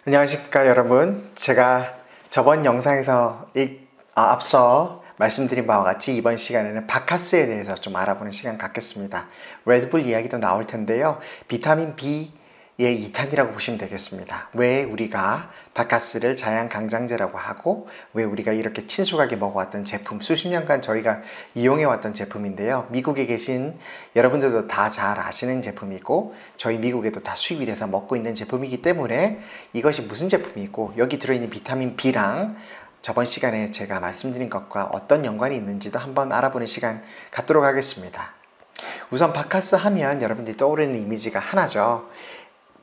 안녕하십니까 여러분. 제가 저번 영상에서 앞서 말씀드린 바와 같이 이번 시간에는 바카스에 대해서 좀 알아보는 시간 갖겠습니다. 레드불 이야기도 나올 텐데요. 비타민 B의 2탄이라고 보시면 되겠습니다. 왜 우리가 바카스를 자양강장제라고 하고 왜 우리가 이렇게 친숙하게 먹어왔던 제품, 수십 년간 저희가 이용해왔던 제품인데요. 미국에 계신 여러분들도 다 잘 아시는 제품이고 저희 미국에도 다 수입이 돼서 먹고 있는 제품이기 때문에 이것이 무슨 제품이고 여기 들어있는 비타민 B랑 저번 시간에 제가 말씀드린 것과 어떤 연관이 있는지도 한번 알아보는 시간 갖도록 하겠습니다. 우선 바카스 하면 여러분들이 떠오르는 이미지가 하나죠.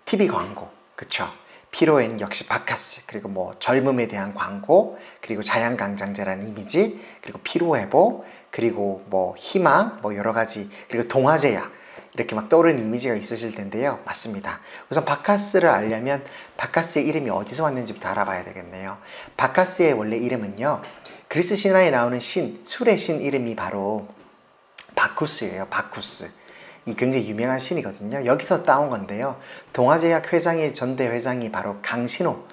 TV 광고, 그쵸? 피로에는 역시 바카스, 그리고 뭐 젊음에 대한 광고, 그리고 자양강장제라는 이미지, 그리고 피로회복, 그리고 뭐 희망, 뭐 여러 가지, 그리고 동화제약, 이렇게 막 떠오르는 이미지가 있으실 텐데요. 맞습니다. 우선 바카스를 알려면 바카스의 이름이 어디서 왔는지부터 알아봐야 되겠네요. 바카스의 원래 이름은요, 그리스 신화에 나오는 술의 신 이름이 바로 바쿠스예요. 바쿠스. 이 굉장히 유명한 신이거든요. 여기서 따온 건데요. 동화제약 회장의 전대 회장이 바로 강신호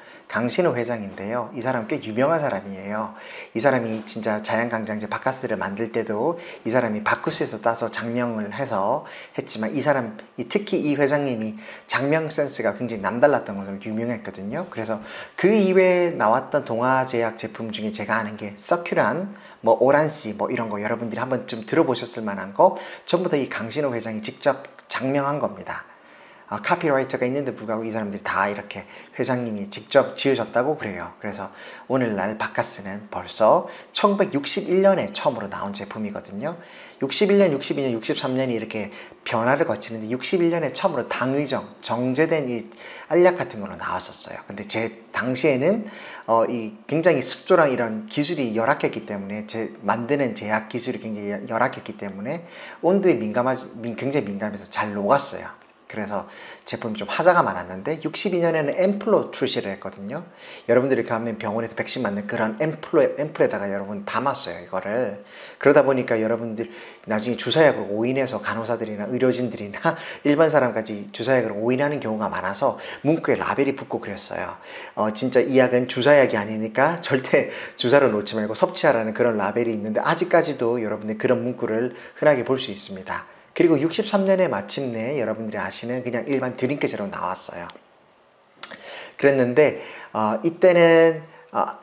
회장인데요. 이 사람 꽤 유명한 사람이에요. 이 사람이 진짜 자양강장제 바카스를 만들 때도 이 사람이 바쿠스에서 따서 장명을 해서 했지만 특히 이 회장님이 장명 센스가 굉장히 남달랐던 것으로 유명했거든요. 그래서 그 이외에 나왔던 동화제약 제품 중에 제가 아는 게 서큐란, 뭐 오란시, 뭐 이런 거 여러분들이 한번 좀 들어보셨을 만한 거 전부 다 이 강신호 회장이 직접 장명한 겁니다. 카피라이터가 있는데 불구하고 이 사람들이 다 이렇게 회장님이 직접 지으셨다고 그래요. 그래서 오늘날 바카스는 벌써 1961년에 처음으로 나온 제품이거든요. 61년, 62년, 63년이 이렇게 변화를 거치는데 61년에 처음으로 정제된 이 알약 같은 걸로 나왔었어요. 근데 제 당시에는 이 굉장히 습도랑 이런 기술이 열악했기 때문에 만드는 제약 기술이 굉장히 열악했기 때문에 온도에 굉장히 민감해서 잘 녹았어요. 그래서 제품이 좀 하자가 많았는데 62년에는 앰플로 출시를 했거든요. 여러분들이 가면 병원에서 백신 맞는 그런 앰플에다가 여러분 담았어요, 이거를. 그러다 보니까 여러분들 나중에 주사약을 오인해서 간호사들이나 의료진들이나 일반 사람까지 주사약을 오인하는 경우가 많아서 문구에 라벨이 붙고 그랬어요. 진짜 이 약은 주사약이 아니니까 절대 주사를 놓지 말고 섭취하라는 그런 라벨이 있는데 아직까지도 여러분들 그런 문구를 흔하게 볼 수 있습니다. 그리고 63년에 마침내 여러분들이 아시는 그냥 일반 드링크제로 나왔어요. 그랬는데 이때는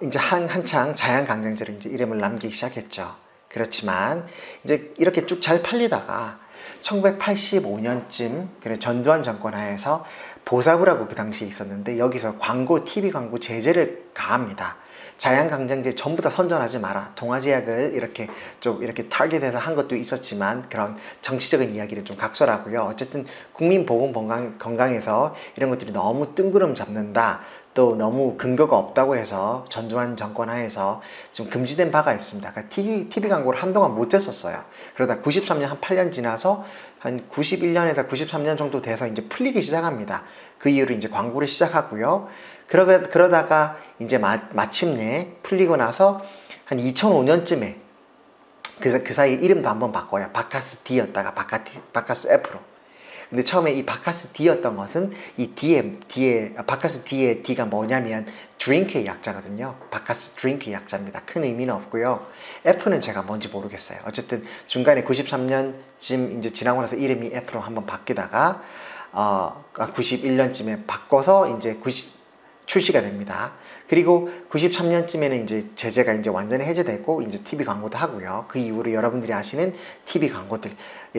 이제 한창 자양강장제로 이제 이름을 남기기 시작했죠. 그렇지만 이제 이렇게 쭉 잘 팔리다가 1985년쯤 전두환 정권 하에서 보사부라고 그 당시에 있었는데 여기서 TV 광고 제재를 가합니다. 자양강장제 전부 다 선전하지 마라. 동화제약을 이렇게 타겟해서 한 것도 있었지만 그런 정치적인 이야기를 좀 각설하고요. 어쨌든 국민보건 건강에서 이런 것들이 너무 뜬구름 잡는다. 또 너무 근거가 없다고 해서 전두환 정권 하에서 좀 금지된 바가 있습니다. 그러니까 TV 광고를 한동안 못 했었어요. 그러다 93년 한 8년 지나서 한 91년에서 93년 정도 돼서 이제 풀리기 시작합니다. 그 이후로 이제 광고를 시작하고요. 그러다가 이제 마침내 풀리고 나서 한 2005년쯤에 그 사이에 이름도 한번 바꿔요. 바카스 D였다가 바카스 F로. 근데 처음에 이 바카스 D였던 것은 이 바카스 D의 D가 뭐냐면 드링크의 약자거든요. 바카스 드링크 약자입니다. 큰 의미는 없고요. F는 제가 뭔지 모르겠어요. 어쨌든 중간에 93년쯤 이제 지나고 나서 이름이 F로 한번 바뀌다가 91년쯤에 바꿔서 이제 출시가 됩니다. 그리고 93년쯤에는 이제 제재가 이제 완전히 해제되고 이제 TV 광고도 하고요. 그 이후로 여러분들이 아시는 TV 광고들,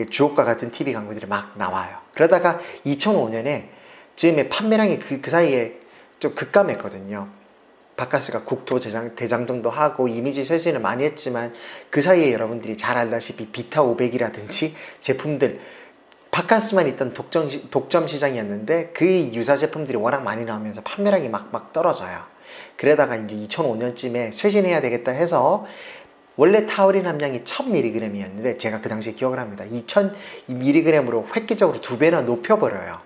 주옥과 같은 TV 광고들이 막 나와요. 그러다가 2005년에 즈음에 판매량이 그 사이에 좀 급감했거든요. 바카스가 국토 대장정도 하고 이미지 쇄신을 많이 했지만 그 사이에 여러분들이 잘 알다시피 비타 500이라든지 제품들 바카스만 있던 독점 시장이었는데 그 유사 제품들이 워낙 많이 나오면서 판매량이 막 떨어져요. 그러다가 이제 2005년쯤에 쇄신해야 되겠다 해서 원래 타우린 함량이 1000mg이었는데 제가 그 당시에 기억을 합니다. 2000mg으로 획기적으로 2배나 높여버려요.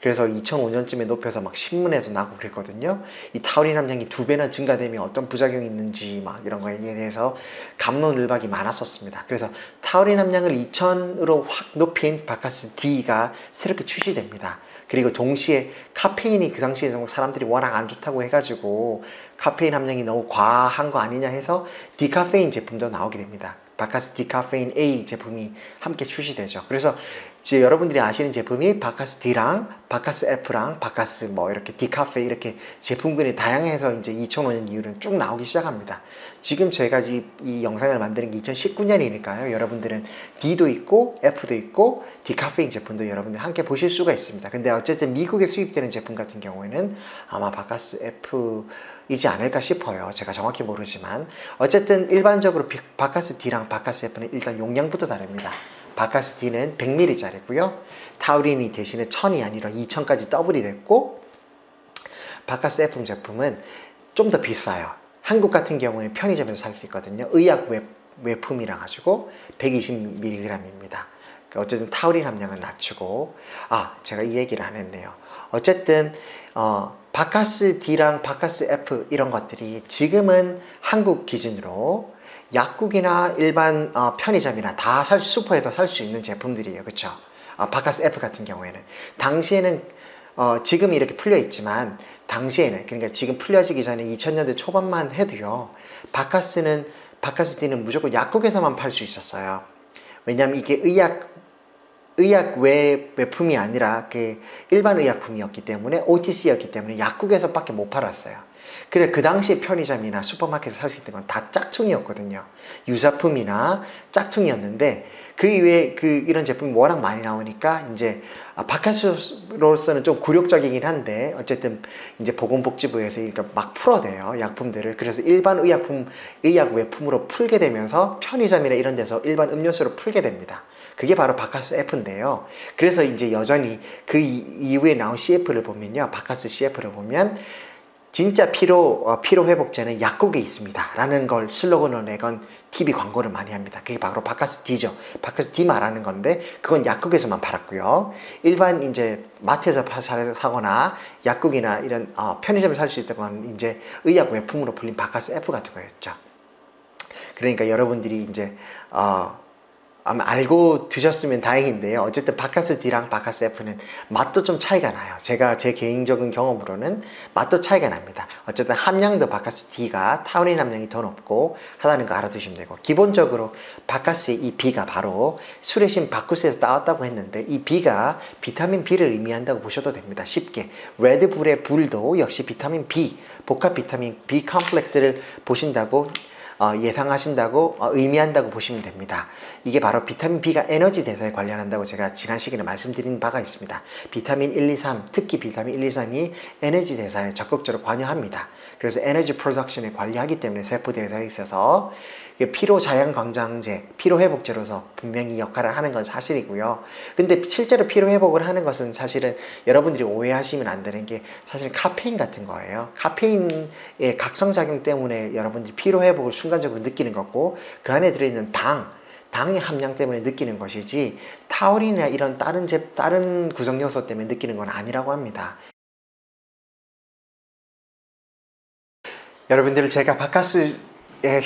그래서 2005년쯤에 높여서 막 신문에서 나고 그랬거든요. 이 타우린 함량이 2배나 증가되면 어떤 부작용이 있는지 막 이런 거에 대해서 갑론을박이 많았었습니다. 그래서 타우린 함량을 2000으로 확 높인 바카스 D가 새롭게 출시됩니다. 그리고 동시에 카페인이 그 당시에 사람들이 워낙 안 좋다고 해가지고 카페인 함량이 너무 과한 거 아니냐 해서 디카페인 제품도 나오게 됩니다. 바카스 디카페인 A 제품이 함께 출시되죠. 그래서 이제 여러분들이 아시는 제품이 바카스 D랑 바카스 F랑 바카스 뭐 이렇게 디카페 이렇게 제품군이 다양해서 이제 2005년 이후로는 쭉 나오기 시작합니다. 지금 저희가 이 영상을 만드는 게 2019년이니까요. 여러분들은 D도 있고 F도 있고 디카페인 제품도 여러분들 함께 보실 수가 있습니다. 근데 어쨌든 미국에 수입되는 제품 같은 경우에는 아마 바카스 F 이지 않을까 싶어요. 제가 정확히 모르지만 어쨌든 일반적으로 바카스 D랑 바카스 F는 일단 용량부터 다릅니다. 바카스 D는 100ml짜리고요. 타우린이 대신에 1000이 아니라 2000까지 더블이 됐고 바카스 F 제품은 좀 더 비싸요. 한국 같은 경우는 편의점에서 살 수 있거든요. 의약 외품이라 가지고 120mg입니다. 어쨌든 타우린 함량은 낮추고 제가 이 얘기를 안 했네요. 어쨌든 바카스 D랑 바카스 F 이런 것들이 지금은 한국 기준으로 약국이나 일반 편의점이나 다 슈퍼에서 살 수 있는 제품들이에요. 그쵸? 바카스 F 같은 경우에는 당시에는 지금 이렇게 풀려 있지만 당시에는 그러니까 지금 풀려지기 전에 2000년대 초반만 해도요. 바카스 D는 무조건 약국에서만 팔 수 있었어요. 왜냐하면 이게 의약 외품이 아니라 일반 의약품이었기 때문에 OTC였기 때문에 약국에서밖에 못 팔았어요. 그래 그 당시에 편의점이나 슈퍼마켓에서 살 수 있는 건 다 짝퉁이었거든요. 유사품이나 짝퉁이었는데 그 이외에 이런 제품이 워낙 많이 나오니까 이제 바카스로서는 좀 굴욕적이긴 한데 어쨌든 이제 보건복지부에서 그러니까 막 풀어대요 약품들을. 그래서 일반 의약 외품으로 풀게 되면서 편의점이나 이런 데서 일반 음료수로 풀게 됩니다. 그게 바로 바카스 F인데요. 그래서 이제 여전히 그 이후에 나온 CF를 보면요. 바카스 CF를 보면 진짜 피로 회복제는 약국에 있습니다. 라는 걸 슬로건으로 내건 TV 광고를 많이 합니다. 그게 바로 바카스 D죠. 바카스 D 말하는 건데, 그건 약국에서만 팔았고요. 일반 이제 마트에서 사거나 약국이나 이런 편의점에 살 수 있던 건 이제 의약 외품으로 불린 바카스 F 같은 거였죠. 그러니까 여러분들이 이제 아마 알고 드셨으면 다행인데요. 어쨌든 바카스 D랑 바카스 F는 맛도 좀 차이가 나요. 제가 제 개인적인 경험으로는 맛도 차이가 납니다. 어쨌든 함량도 바카스 D가 타우린 함량이 더 높고 하다는 거 알아두시면 되고, 기본적으로 바카스의 이 B가 바로 술의 신 바쿠스에서 따왔다고 했는데 이 B가 비타민 B를 의미한다고 보셔도 됩니다. 쉽게 레드불의 불도 역시 비타민 B, 복합 비타민 B 컴플렉스를 보신다고 예상하신다고 의미한다고 보시면 됩니다. 이게 바로 비타민 B가 에너지 대사에 관련한다고 제가 지난 시간에 말씀드린 바가 있습니다. 비타민 1, 2, 3, 특히 비타민 1, 2, 3이 에너지 대사에 적극적으로 관여합니다. 그래서 에너지 프로덕션에 관리하기 때문에 세포 대사에 있어서 피로 자양 강장제, 피로 회복제로서 분명히 역할을 하는 건 사실이고요. 근데 실제로 피로 회복을 하는 것은 사실은 여러분들이 오해하시면 안 되는 게 사실 카페인 같은 거예요. 카페인의 각성작용 때문에 여러분들이 피로 회복을 순간적으로 느끼는 거고, 그 안에 들어있는 당의 함량 때문에 느끼는 것이지 타우린이나 이런 다른 구성 요소 때문에 느끼는 건 아니라고 합니다. 여러분들, 제가 바카스의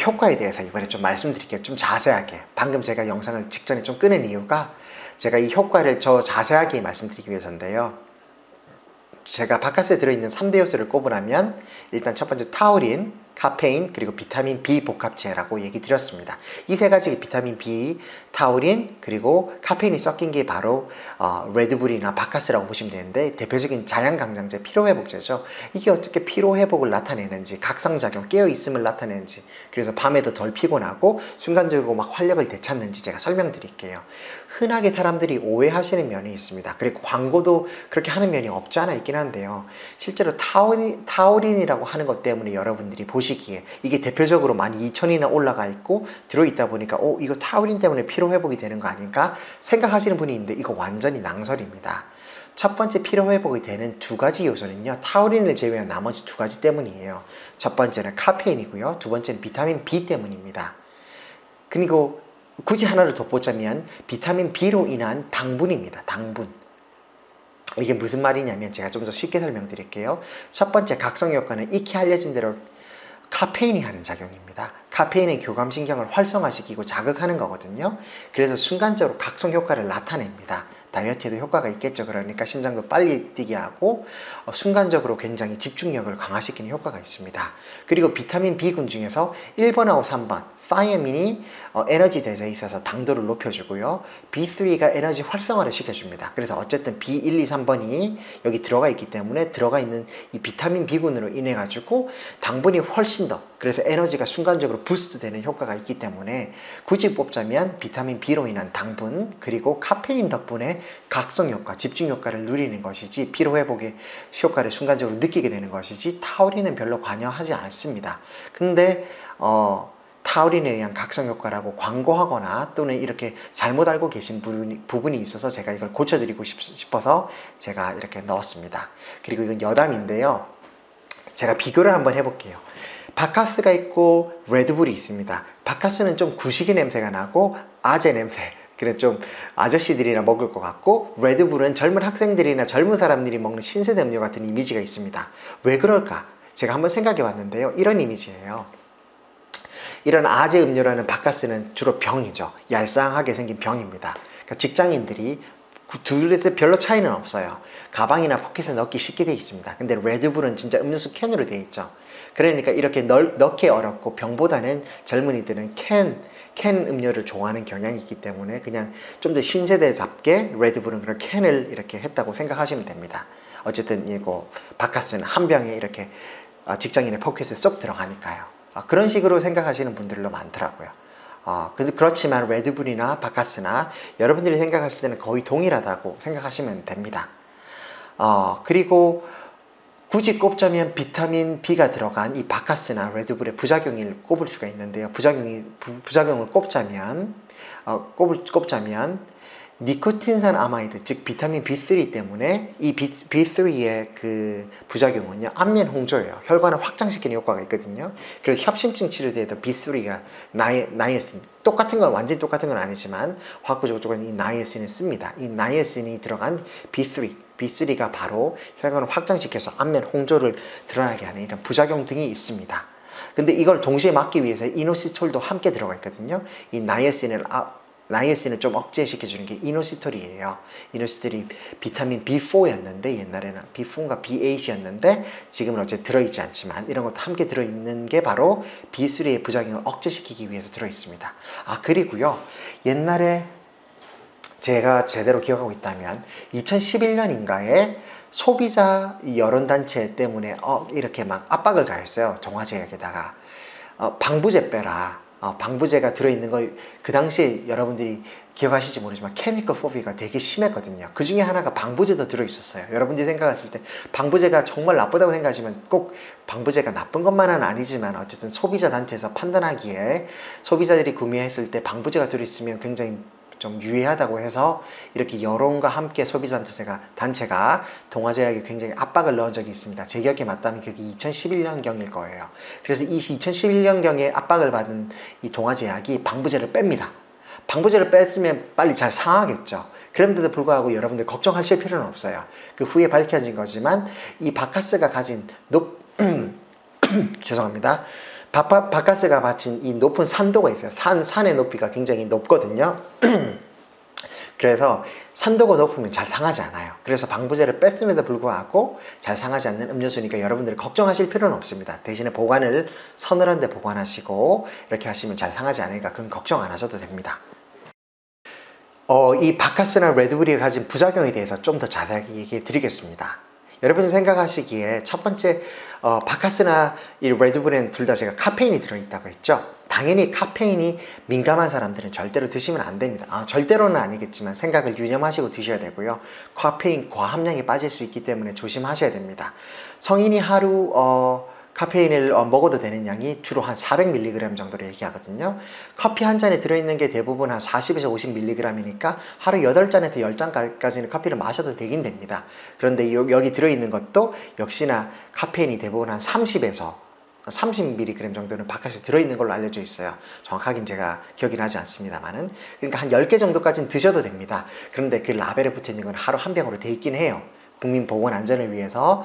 효과에 대해서 이번에 좀 말씀드릴게요. 좀 자세하게. 방금 제가 영상을 직전에 좀 끄는 이유가 제가 이 효과를 자세하게 말씀드리기 위해서인데요. 제가 바카스에 들어있는 3대 요소를 꼽으라면 일단 첫 번째 타우린, 카페인, 그리고 비타민 B 복합체라고 얘기 드렸습니다. 이 세 가지 비타민 B, 타우린, 그리고 카페인이 섞인 게 바로 레드불이나 바카스라고 보시면 되는데, 대표적인 자양강장제, 피로회복제죠. 이게 어떻게 피로회복을 나타내는지, 각성작용, 깨어있음을 나타내는지, 그래서 밤에도 덜 피곤하고 순간적으로 막 활력을 되찾는지 제가 설명드릴게요. 흔하게 사람들이 오해하시는 면이 있습니다. 그리고 광고도 그렇게 하는 면이 없지 않아 있긴 한데요. 실제로 타우린이라고 하는 것 때문에 여러분들이 보시기에 이게 대표적으로 12,000이나 올라가 있고 들어있다 보니까 이거 타우린 때문에 피로회복이 되는 거 아닌가 생각하시는 분이 있는데, 이거 완전히 낭설입니다. 첫 번째 피로회복이 되는 두 가지 요소는요, 타우린을 제외한 나머지 두 가지 때문이에요. 첫 번째는 카페인이고요, 두 번째는 비타민 B 때문입니다. 그리고 굳이 하나를 덧보자면 비타민 B로 인한 당분입니다. 당분. 이게 무슨 말이냐면 제가 좀 더 쉽게 설명드릴게요. 첫 번째 각성 효과는 익히 알려진 대로 카페인이 하는 작용입니다. 카페인은 교감신경을 활성화시키고 자극하는 거거든요. 그래서 순간적으로 각성 효과를 나타냅니다. 다이어트에도 효과가 있겠죠. 그러니까 심장도 빨리 뛰게 하고 순간적으로 굉장히 집중력을 강화시키는 효과가 있습니다. 그리고 비타민 B군 중에서 1번하고 3번 타이아민이 에너지 대사에 있어서 당도를 높여주고요. B3가 에너지 활성화를 시켜줍니다. 그래서 어쨌든 B1, 2, 3번이 여기 들어가 있기 때문에 들어가 있는 이 비타민 B군으로 인해 가지고 당분이 훨씬 더, 그래서 에너지가 순간적으로 부스트 되는 효과가 있기 때문에 굳이 뽑자면 비타민 B로 인한 당분 그리고 카페인 덕분에 각성 효과, 집중 효과를 누리는 것이지 피로 회복의 효과를 순간적으로 느끼게 되는 것이지 타우린은 별로 관여하지 않습니다. 근데 타우린에 의한 각성 효과라고 광고하거나 또는 이렇게 잘못 알고 계신 부분이 있어서 제가 이걸 고쳐드리고 싶어서 제가 이렇게 넣었습니다. 그리고 이건 여담인데요. 제가 비교를 한번 해볼게요. 바카스가 있고 레드불이 있습니다. 바카스는 좀 구식이 냄새가 나고 아재 냄새, 그래 좀 아저씨들이나 먹을 것 같고, 레드불은 젊은 학생들이나 젊은 사람들이 먹는 신세대 음료 같은 이미지가 있습니다. 왜 그럴까? 제가 한번 생각해 봤는데요. 이런 이미지예요. 이런 아재 음료라는 바카스는 주로 병이죠. 얄쌍하게 생긴 병입니다. 그러니까 직장인들이 둘에서 별로 차이는 없어요. 가방이나 포켓에 넣기 쉽게 되어 있습니다. 근데 레드불은 진짜 음료수 캔으로 되어 있죠. 그러니까 이렇게 넣기 어렵고, 병보다는 젊은이들은 캔 음료를 좋아하는 경향이 있기 때문에 그냥 좀 더 신세대답게 레드불은 그런 캔을 이렇게 했다고 생각하시면 됩니다. 어쨌든 이거 바카스는 한 병에 이렇게 직장인의 포켓에 쏙 들어가니까요. 그런 식으로 생각하시는 분들도 많더라고요. 근데 그렇지만 레드불이나 바카스나 여러분들이 생각하실 때는 거의 동일하다고 생각하시면 됩니다. 그리고 굳이 꼽자면 비타민 B가 들어간 이 바카스나 레드불의 부작용을 꼽을 수가 있는데요. 부작용을 꼽자면 니코틴산 아마이드, 즉 비타민 B3 때문에 이 B3의 그 부작용은요, 안면 홍조예요. 혈관을 확장시키는 효과가 있거든요. 그리고 협심증 치료제에도 B3가 나이아신, 완전히 똑같은 건 아니지만 화학구조가 똑같은 이 나이아신을 씁니다. 이 나이아신이 들어간 B3가 바로 혈관을 확장시켜서 안면 홍조를 드러나게 하는 이런 부작용 등이 있습니다. 근데 이걸 동시에 막기 위해서 이노시톨도 함께 들어가 있거든요. 이 나이아신을 좀 억제시켜주는 게 이노시톨이에요. 이노시톨이 비타민 B4였는데, 옛날에는 B4인가 B8이었는데 지금은 어째 들어있지 않지만 이런 것도 함께 들어있는 게 바로 B3의 부작용을 억제시키기 위해서 들어있습니다. 그리고요, 옛날에 제가 제대로 기억하고 있다면 2011년인가에 소비자 여론단체 때문에 이렇게 막 압박을 가했어요. 동화제약에다가 방부제 빼라. 방부제가 들어있는 걸 그 당시에 여러분들이 기억하실지 모르지만 케미컬 포비가 되게 심했거든요. 그 중에 하나가 방부제도 들어있었어요. 여러분들이 생각하실 때 방부제가 정말 나쁘다고 생각하시면 꼭 방부제가 나쁜 것만은 아니지만 어쨌든 소비자 단체에서 판단하기에 소비자들이 구매했을 때 방부제가 들어있으면 굉장히 좀 유의하다고 해서 이렇게 여론과 함께 소비자 단체가 동화제약에 굉장히 압박을 넣은 적이 있습니다. 제 기억에 맞다면 그게 2011년경일 거예요. 그래서 이 2011년경에 압박을 받은 이 동화제약이 방부제를 뺍니다. 방부제를 뺐으면 빨리 잘 상하겠죠. 그런데도 불구하고 여러분들 걱정하실 필요는 없어요. 그 후에 밝혀진 거지만 이 바카스가 가진 죄송합니다. 바카스가 바친 이 높은 산도가 있어요. 산의 높이가 굉장히 높거든요. 그래서 산도가 높으면 잘 상하지 않아요. 그래서 방부제를 뺐음에도 불구하고 잘 상하지 않는 음료수니까 여러분들이 걱정하실 필요는 없습니다. 대신에 보관을 서늘한 데 보관하시고 이렇게 하시면 잘 상하지 않으니까 그건 걱정 안 하셔도 됩니다. 이 바카스나 레드불이 가진 부작용에 대해서 좀 더 자세하게 얘기해 드리겠습니다. 여러분이 생각하시기에 첫 번째 바카스나 이 레드불에는 둘 다 제가 카페인이 들어있다고 했죠. 당연히 카페인이 민감한 사람들은 절대로 드시면 안 됩니다. 절대로는 아니겠지만 생각을 유념하시고 드셔야 되고요. 카페인 과함량이 빠질 수 있기 때문에 조심하셔야 됩니다. 성인이 하루 카페인을 먹어도 되는 양이 주로 한 400mg 정도로 얘기하거든요. 커피 한 잔에 들어있는 게 대부분 한 40에서 50mg이니까 하루 8잔에서 10잔까지는 커피를 마셔도 되긴 됩니다. 그런데 여기 들어있는 것도 역시나 카페인이 대부분 한 30에서 30mg 정도는 바깥에 들어있는 걸로 알려져 있어요. 정확하긴 제가 기억이 나지 않습니다만은. 그러니까 한 10개 정도까지는 드셔도 됩니다. 그런데 그 라벨에 붙어 있는 건 하루 한 병으로 돼 있긴 해요. 국민 보건 안전을 위해서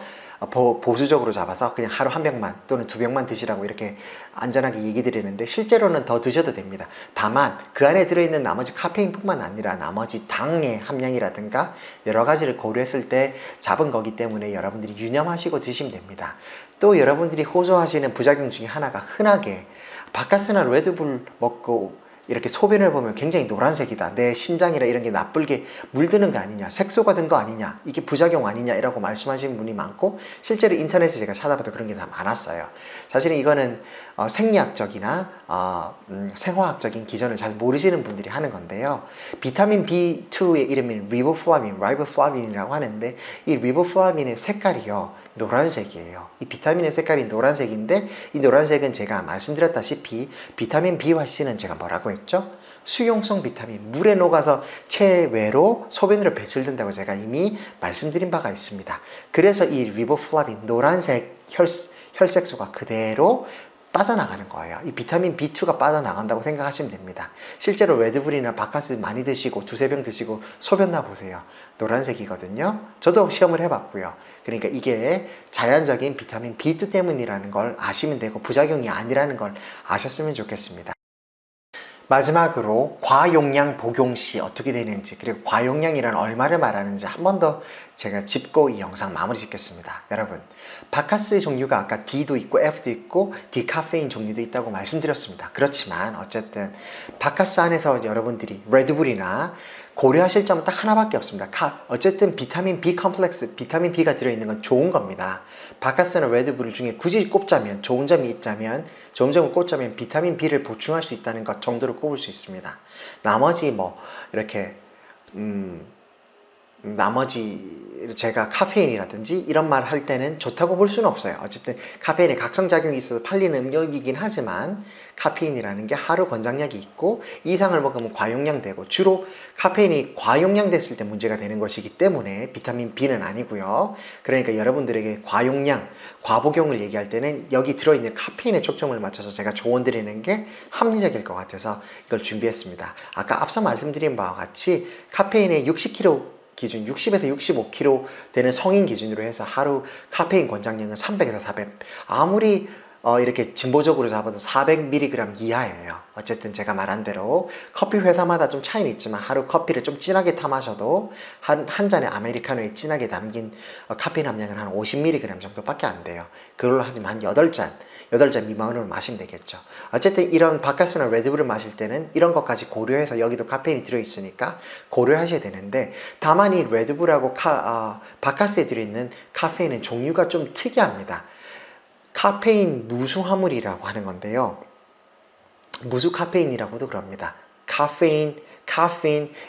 보수적으로 잡아서 그냥 하루 한 병만 또는 두 병만 드시라고 이렇게 안전하게 얘기 드리는데, 실제로는 더 드셔도 됩니다. 다만 그 안에 들어있는 나머지 카페인뿐만 아니라 나머지 당의 함량이라든가 여러 가지를 고려했을 때 잡은 거기 때문에 여러분들이 유념하시고 드시면 됩니다. 또 여러분들이 호소하시는 부작용 중에 하나가, 흔하게 바카스나 레드불 먹고 이렇게 소변을 보면 굉장히 노란색이다, 내 신장이라 이런 게 나쁘게 물드는 거 아니냐, 색소가 든 거 아니냐, 이게 부작용 아니냐 이라고 말씀하시는 분이 많고, 실제로 인터넷에 제가 찾아봐도 그런 게 다 많았어요. 사실은 이거는 생리학적이나 생화학적인 기전을 잘 모르시는 분들이 하는 건데요. 비타민 B2의 이름인 리보플라빈이라고 하는데, 이 리보플라빈의 색깔이요 노란색이에요. 이 비타민의 색깔이 노란색인데, 이 노란색은 제가 말씀드렸다시피 비타민 B와 C는 제가 뭐라고 했죠? 수용성 비타민, 물에 녹아서 체외로 소변으로 배출된다고 제가 이미 말씀드린 바가 있습니다. 그래서 이 리보플라빈, 노란색 혈색소가 그대로 빠져나가는 거예요. 이 비타민 B2가 빠져나간다고 생각하시면 됩니다. 실제로 레드불이나 바카스 많이 드시고 두세 병 드시고 소변 나 보세요. 노란색이거든요. 저도 시험을 해봤고요. 그러니까 이게 자연적인 비타민 B2 때문이라는 걸 아시면 되고, 부작용이 아니라는 걸 아셨으면 좋겠습니다. 마지막으로 과용량 복용 시 어떻게 되는지, 그리고 과용량이란 얼마를 말하는지 한 번 더 제가 짚고 이 영상 마무리 짓겠습니다. 여러분, 바카스의 종류가 아까 D도 있고 F도 있고 디카페인 종류도 있다고 말씀드렸습니다. 그렇지만 어쨌든 바카스 안에서 여러분들이 레드불이나 고려하실 점은 딱 하나밖에 없습니다. 어쨌든 비타민 B 컴플렉스, 비타민 B가 들어있는 건 좋은 겁니다. 바카스나 레드불 중에 굳이 꼽자면, 좋은 점을 꼽자면 비타민 B를 보충할 수 있다는 것 정도로 꼽을 수 있습니다. 나머지 이렇게 나머지 제가 카페인이라든지 이런 말 할 때는 좋다고 볼 수는 없어요. 어쨌든 카페인에 각성작용이 있어서 팔리는 음료이긴 하지만, 카페인이라는 게 하루 권장량이 있고 이상을 먹으면 과용량 되고, 주로 카페인이 과용량 됐을 때 문제가 되는 것이기 때문에 비타민 B는 아니고요. 그러니까 여러분들에게 과용량, 과복용을 얘기할 때는 여기 들어있는 카페인에 초점을 맞춰서 제가 조언 드리는 게 합리적일 것 같아서 이걸 준비했습니다. 아까 앞서 말씀드린 바와 같이 카페인의 60kg 기준, 60에서 65kg 되는 성인 기준으로 해서 하루 카페인 권장량은 300에서 400, 아무리 이렇게 진보적으로 잡아도 400mg 이하예요. 어쨌든 제가 말한 대로 커피 회사마다 좀 차이는 있지만, 하루 커피를 좀 진하게 타 마셔도 한 잔의 아메리카노에 진하게 담긴 카페인 함량은 한 50mg 정도밖에 안 돼요. 그걸로 한 8잔 미만으로 마시면 되겠죠. 어쨌든 이런 바카스나 레드불을 마실 때는 이런 것까지 고려해서, 여기도 카페인이 들어있으니까 고려하셔야 되는데, 다만 이 레드불하고 바카스에 들어있는 카페인은 종류가 좀 특이합니다. 카페인 무수화물이라고 하는 건데요. 무수 카페인이라고도 그럽니다. 카페인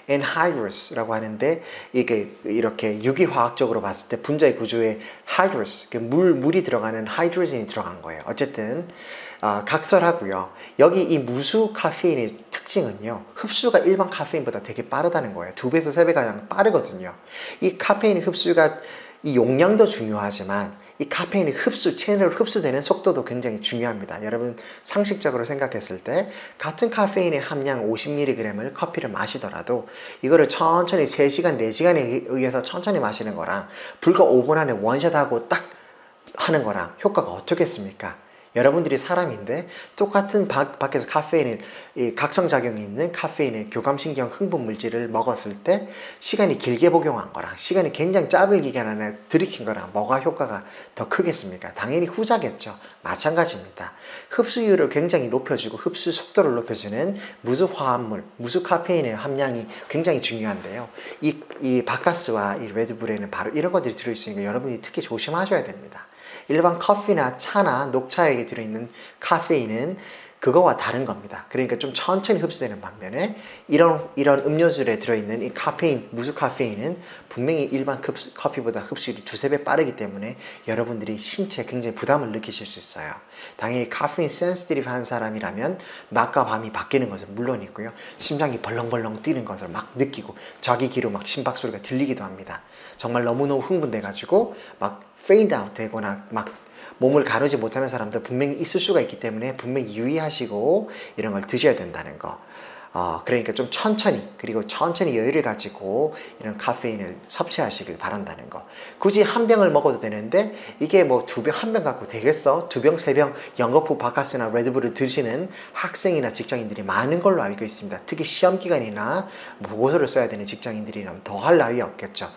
anhydrous라고 하는데, 이게 이렇게 유기화학적으로 봤을 때 분자의 구조에 hydrous, 물이 들어가는 하이드로젠이 들어간 거예요. 어쨌든 각설하고요. 여기 이 무수 카페인의 특징은요, 흡수가 일반 카페인보다 되게 빠르다는 거예요. 2배에서 3배가 빠르거든요. 이 카페인의 흡수가, 이 용량도 중요하지만 이 카페인의 체내로 흡수되는 속도도 굉장히 중요합니다. 여러분, 상식적으로 생각했을 때 같은 카페인의 함량 50mg을 커피를 마시더라도 이거를 천천히 3시간, 4시간에 의해서 천천히 마시는 거랑 불과 5분 안에 원샷하고 딱 하는 거랑 효과가 어떻겠습니까? 여러분들이 사람인데 똑같은 밖에서 이 각성작용이 있는 카페인의 교감신경 흥분 물질을 먹었을 때 시간이 길게 복용한 거랑 시간이 굉장히 짧은 기간 안에 들이킨 거랑 뭐가 효과가 더 크겠습니까? 당연히 후자겠죠. 마찬가지입니다. 흡수율을 굉장히 높여주고 흡수 속도를 높여주는 무수 화합물, 무수 카페인의 함량이 굉장히 중요한데요. 이 바카스와 이 레드불에는 바로 이런 것들이 들어있으니까 여러분이 특히 조심하셔야 됩니다. 일반 커피나 차나 녹차에 들어있는 카페인은 그거와 다른 겁니다. 그러니까 좀 천천히 흡수되는 반면에 이런 음료수에 들어있는 이 카페인, 무수 카페인은 분명히 일반 커피보다 흡수율이 2~3배 빠르기 때문에 여러분들이 신체에 굉장히 부담을 느끼실 수 있어요. 당연히 카페인 센시티브한 사람이라면 낮과 밤이 바뀌는 것은 물론이고요. 심장이 벌렁벌렁 뛰는 것을 막 느끼고 자기 귀로 막 심박소리가 들리기도 합니다. 정말 너무너무 흥분돼가지고 막 페이드 아웃 되거나 막 몸을 가누지 못하는 사람들 분명히 있을 수가 있기 때문에 분명히 유의하시고 이런 걸 드셔야 된다는 거. 그러니까 좀 천천히, 그리고 천천히 여유를 가지고 이런 카페인을 섭취하시길 바란다는 거. 굳이 한 병을 먹어도 되는데 이게 뭐 한 병 갖고 되겠어? 두 병, 세 병 연거푸 바카스나 레드불을 드시는 학생이나 직장인들이 많은 걸로 알고 있습니다. 특히 시험 기간이나 보고서를 써야 되는 직장인들이라면 더 할 나위 없겠죠.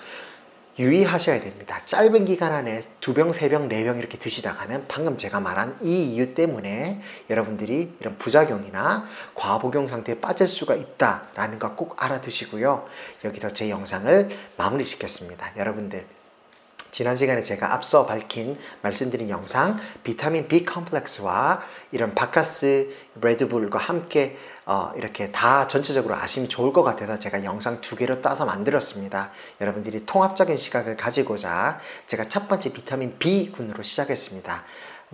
유의하셔야 됩니다. 짧은 기간 안에 두 병, 세 병, 네 병 이렇게 드시다가는 방금 제가 말한 이 이유 때문에 여러분들이 이런 부작용이나 과복용 상태에 빠질 수가 있다라는 거 꼭 알아두시고요. 여기서 제 영상을 마무리 짓겠습니다. 여러분들, 지난 시간에 제가 앞서 말씀드린 영상, 비타민 B 컴플렉스와 이런 바카스, 레드불과 함께 이렇게 다 전체적으로 아시면 좋을 것 같아서 제가 영상 2개로 따서 만들었습니다. 여러분들이 통합적인 시각을 가지고자 제가 첫 번째 비타민 B군으로 시작했습니다.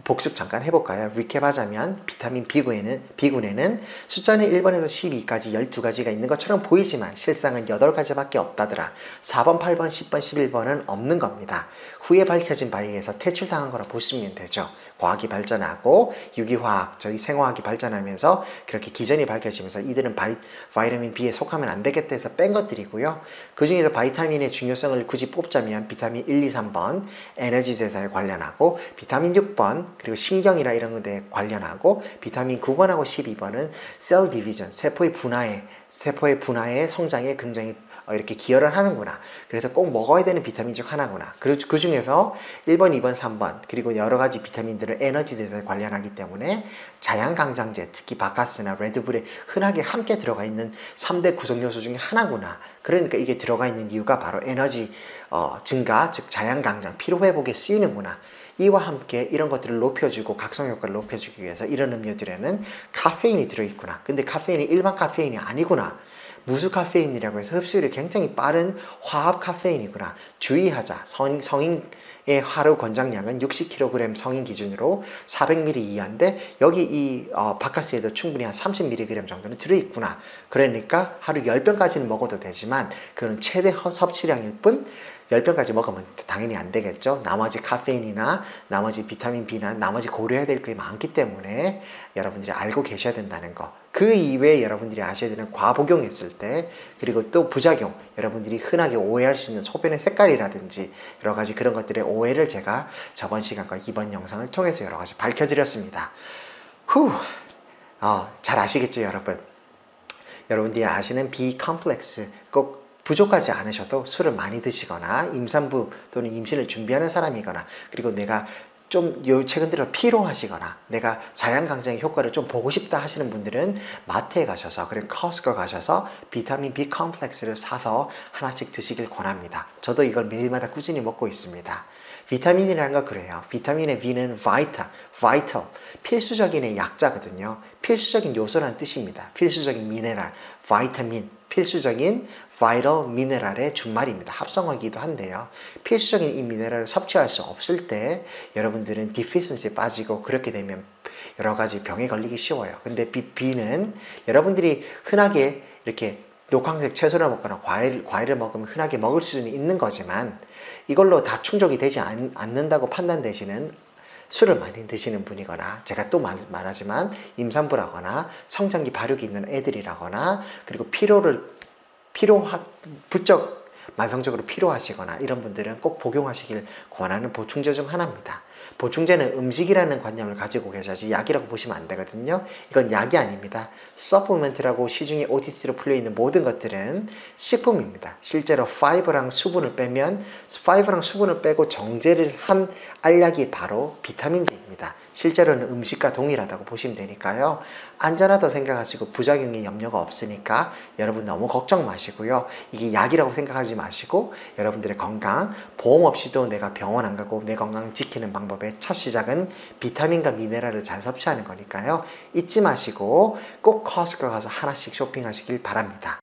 복습 잠깐 해볼까요? 리캡하자면 비타민 B군에는 숫자는 1번에서 12까지 12가지가 있는 것처럼 보이지만 실상은 8가지밖에 없다더라. 4번, 8번, 10번, 11번은 없는 겁니다. 후에 밝혀진 바에 의해서 퇴출당한 거라 보시면 되죠. 과학이 발전하고 유기화학, 저희 생화학이 발전하면서 그렇게 기전이 밝혀지면서 이들은 바이타민 B에 속하면 안 되겠다 해서 뺀 것들이고요. 그 중에서 바이타민의 중요성을 굳이 뽑자면 비타민 1, 2, 3번 에너지 대사에 관련하고, 비타민 6번 그리고 신경이나 이런 것에 관련하고, 비타민 9번하고 12번은 셀 디비전, 세포의 분화의 성장에 굉장히 이렇게 기여를 하는구나. 그래서 꼭 먹어야 되는 비타민 중 하나구나. 그리고 그 중에서 1번, 2번, 3번 그리고 여러 가지 비타민들은 에너지 대사에 관련하기 때문에 자양강장제, 특히 바카스나 레드불에 흔하게 함께 들어가 있는 3대 구성 요소 중에 하나구나. 그러니까 이게 들어가 있는 이유가 바로 에너지 증가, 즉 자양강장, 피로회복에 쓰이는구나. 이와 함께 이런 것들을 높여주고 각성 효과를 높여주기 위해서 이런 음료들에는 카페인이 들어있구나. 근데 카페인이 일반 카페인이 아니구나. 무수 카페인이라고 해서 흡수율이 굉장히 빠른 화합 카페인이구나. 주의하자. 성인의 하루 권장량은 60kg 성인 기준으로 400ml 이하인데 여기 이 바카스에도 충분히 한 30mg 정도는 들어있구나. 그러니까 하루 10병까지는 먹어도 되지만 그건 최대 섭취량일 뿐 10병까지 먹으면 당연히 안 되겠죠. 나머지 카페인이나 나머지 비타민 B나 나머지 고려해야 될 게 많기 때문에 여러분들이 알고 계셔야 된다는 거. 그 이외에 여러분들이 아셔야 되는 과복용했을 때, 그리고 또 부작용, 여러분들이 흔하게 오해할 수 있는 소변의 색깔이라든지 여러 가지 그런 것들의 오해를 제가 저번 시간과 이번 영상을 통해서 여러 가지 밝혀드렸습니다. 잘 아시겠죠, 여러분? 여러분들이 아시는 B 컴플렉스 꼭 부족하지 않으셔도 술을 많이 드시거나 임산부 또는 임신을 준비하는 사람이거나, 그리고 내가 좀 최근 들어 피로하시거나 내가 자양강장의 효과를 좀 보고 싶다 하시는 분들은 마트에 가셔서, 그리고 커스코 가셔서 비타민 B 컴플렉스를 사서 하나씩 드시길 권합니다. 저도 이걸 매일마다 꾸준히 먹고 있습니다. 비타민이라는 거 그래요. 비타민의 V는 vital, 필수적인의 약자거든요. 필수적인 요소라는 뜻입니다. 필수적인 미네랄, 비타민, 필수적인 vital 미네랄의 준말입니다. 합성어이기도 한데요. 필수적인 이 미네랄을 섭취할 수 없을 때 여러분들은 디피션시에 빠지고 그렇게 되면 여러 가지 병에 걸리기 쉬워요. 근데 B는 여러분들이 흔하게 이렇게 녹황색 채소를 먹거나 과일을 먹으면 흔하게 먹을 수는 있는 거지만 이걸로 다 충족이 되지 않는다고 판단되시는 술을 많이 드시는 분이거나, 제가 또 말하지만 임산부라거나 성장기 발육이 있는 애들이라거나, 그리고 부쩍 만성적으로 피로하시거나 이런 분들은 꼭 복용하시길 권하는 보충제 중 하나입니다. 보충제는 음식이라는 관념을 가지고 계셔야지 약이라고 보시면 안 되거든요. 이건 약이 아닙니다. 서플멘트라고 시중에 OTC로 풀려있는 모든 것들은 식품입니다. 실제로 파이버랑 수분을 빼고 정제를 한 알약이 바로 비타민제입니다. 실제로는 음식과 동일하다고 보시면 되니까요. 안전하다고 생각하시고 부작용이 염려가 없으니까 여러분 너무 걱정 마시고요. 이게 약이라고 생각하지 마시고 여러분들의 건강, 보험 없이도 내가 병원 안 가고 내 건강을 지키는 방법의 첫 시작은 비타민과 미네랄을 잘 섭취하는 거니까요. 잊지 마시고 꼭 커스코 가서 하나씩 쇼핑하시길 바랍니다.